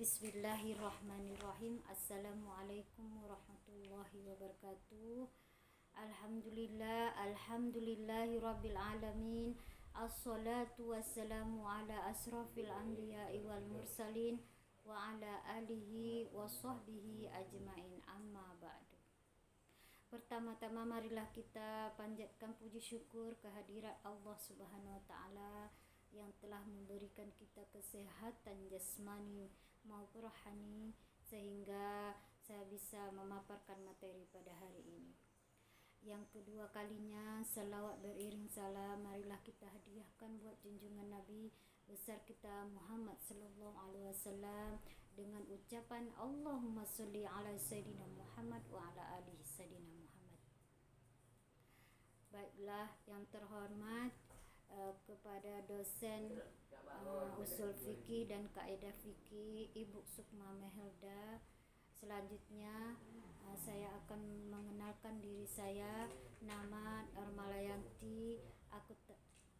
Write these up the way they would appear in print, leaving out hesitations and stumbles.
Bismillahirrahmanirrahim. Assalamualaikum warahmatullahi wabarakatuh. Alhamdulillahi rabbil alamin. Assalatu wassalamu ala asrafil anbiya'i wal mursalin wa ala alihi wa sahbihi ajmain, amma ba'du. Pertama-tama marilah kita panjatkan puji syukur kehadirat Allah Subhanahu wa taala yang telah memberikan kita kesehatan jasmani maupun rohani sehingga saya bisa memaparkan materi pada hari ini. Yang kedua kalinya, salawat beriring salam marilah kita hadiahkan buat junjungan Nabi besar kita Muhammad sallallahu alaihi wasallam dengan ucapan Allahumma sholli ala sayyidina Muhammad wa ala alihi sayyidina Muhammad. Baiklah, yang terhormat kepada dosen usul fikih dan kaidah fikih Ibu Sukma Mehelda. Selanjutnya saya akan mengenalkan diri saya. Nama Normalayanti,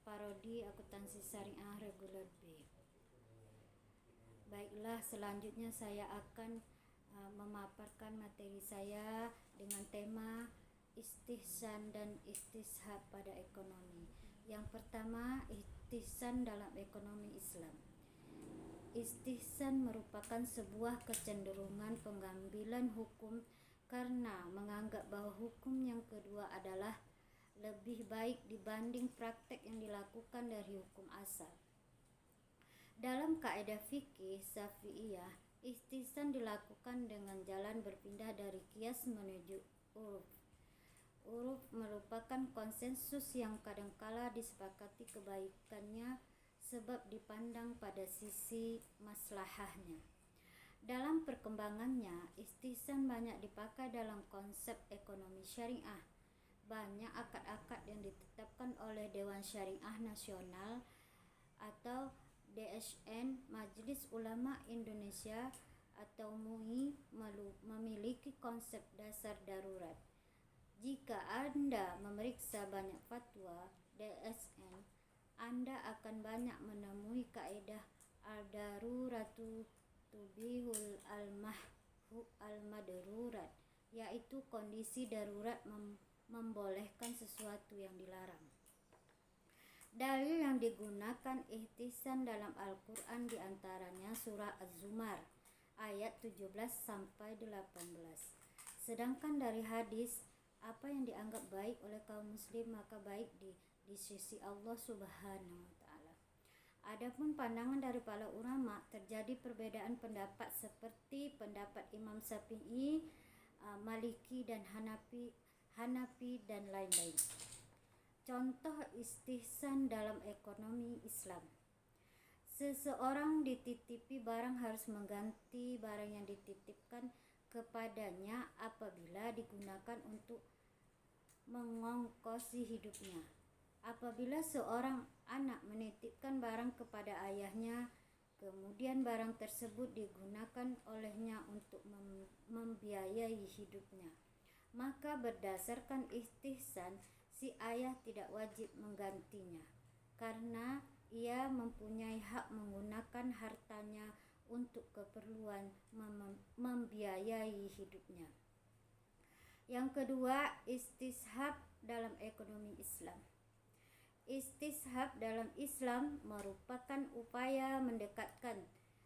Parodi Akuntansi Syariah Reguler B. Baiklah, selanjutnya saya akan memaparkan materi saya dengan tema istihsan dan istishab pada ekonomi. Yang pertama, istihsan dalam ekonomi Islam. Istihsan merupakan sebuah kecenderungan pengambilan hukum karena menganggap bahwa hukum yang kedua adalah lebih baik dibanding praktek yang dilakukan dari hukum asal. Dalam kaidah fikih Syafi'iyah, istihsan dilakukan dengan jalan berpindah dari qiyas menuju uruf. Uruf merupakan konsensus yang kadangkala disepakati kebaikannya sebab dipandang pada sisi maslahahnya. Dalam perkembangannya, istihsan banyak dipakai dalam konsep ekonomi syariah. Banyak akad-akad yang ditetapkan oleh Dewan Syariah Nasional atau DSN, Majelis Ulama Indonesia atau MUI, memiliki konsep dasar darurat. Jika Anda memeriksa banyak fatwa DSN, Anda akan banyak menemui kaidah al-daruratu tubihul al-madrurat, yaitu kondisi darurat membolehkan sesuatu yang dilarang. Dalil yang digunakan ihtisan dalam Al-Quran diantaranya surah Az-Zumar ayat 17 sampai 18. Sedangkan dari hadis, apa yang dianggap baik oleh kaum muslim maka baik di sisi Allah Subhanahu wa taala. Adapun pandangan dari para ulama, terjadi perbedaan pendapat seperti pendapat Imam Syafi'i, Maliki dan Hanafi dan lain-lain. Contoh istihsan dalam ekonomi Islam. Seseorang dititipi barang harus mengganti barang yang dititipkan kepadanya apabila digunakan untuk mengongkosi hidupnya. Apabila seorang anak menitipkan barang kepada ayahnya, kemudian barang tersebut digunakan olehnya untuk membiayai hidupnya, maka berdasarkan istihsan, si ayah tidak wajib menggantinya karena ia mempunyai hak menggunakan hartanya untuk keperluan membiayai hidupnya. Yang kedua, istishab dalam ekonomi Islam. Istishab dalam Islam merupakan upaya mendekatkan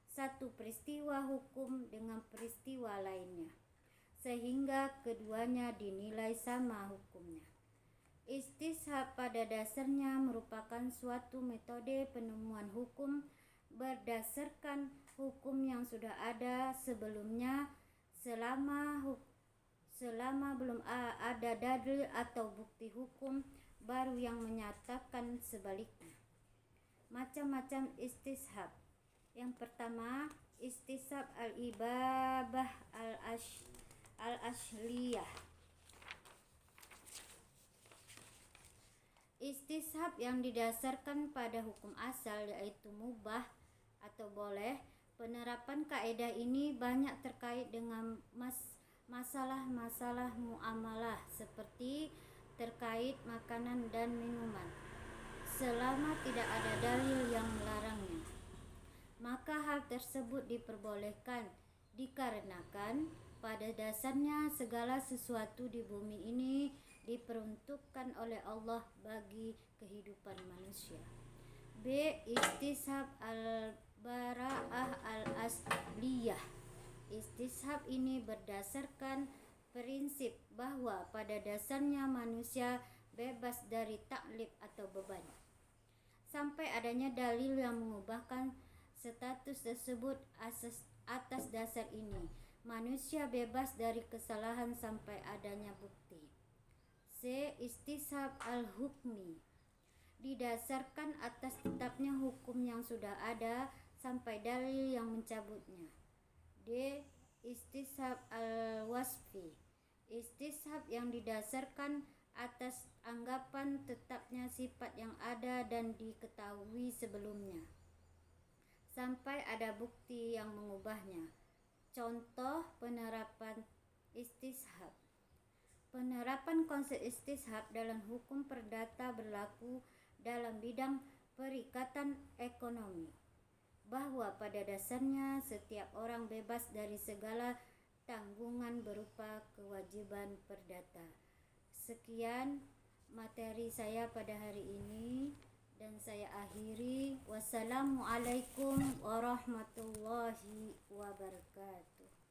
satu peristiwa hukum dengan peristiwa lainnya, sehingga keduanya dinilai sama hukumnya. Istishab pada dasarnya merupakan suatu metode penemuan hukum berdasarkan hukum yang sudah ada sebelumnya selama belum ada dalil atau bukti hukum baru yang menyatakan sebaliknya. Macam-macam istishab. Yang pertama, istishab al-ibabah al-ashliyah. Istishab yang didasarkan pada hukum asal yaitu mubah atau boleh. Penerapan kaidah ini banyak terkait dengan masalah-masalah muamalah seperti terkait makanan dan minuman selama tidak ada dalil yang melarangnya. Maka hal tersebut diperbolehkan dikarenakan pada dasarnya segala sesuatu di bumi ini diperuntukkan oleh Allah bagi kehidupan manusia. B. Istishab al-bara'ah al-asliyah. Istishab ini berdasarkan prinsip bahwa pada dasarnya manusia bebas dari taklif atau beban. Sampai adanya dalil yang mengubahkan status tersebut atas dasar ini, manusia bebas dari kesalahan sampai adanya bukti. C. Istishab al-hukmi, didasarkan atas tetapnya hukum yang sudah ada sampai dalil yang mencabutnya. D. Istishab al-wasfi, istishab yang didasarkan atas anggapan tetapnya sifat yang ada dan diketahui sebelumnya sampai ada bukti yang mengubahnya. Contoh penerapan istishab. Penerapan konsep istishab dalam hukum perdata berlaku dalam bidang perikatan ekonomi, bahwa pada dasarnya setiap orang bebas dari segala tanggungan berupa kewajiban perdata. Sekian materi saya pada hari ini dan saya akhiri. Wassalamualaikum warahmatullahi wabarakatuh.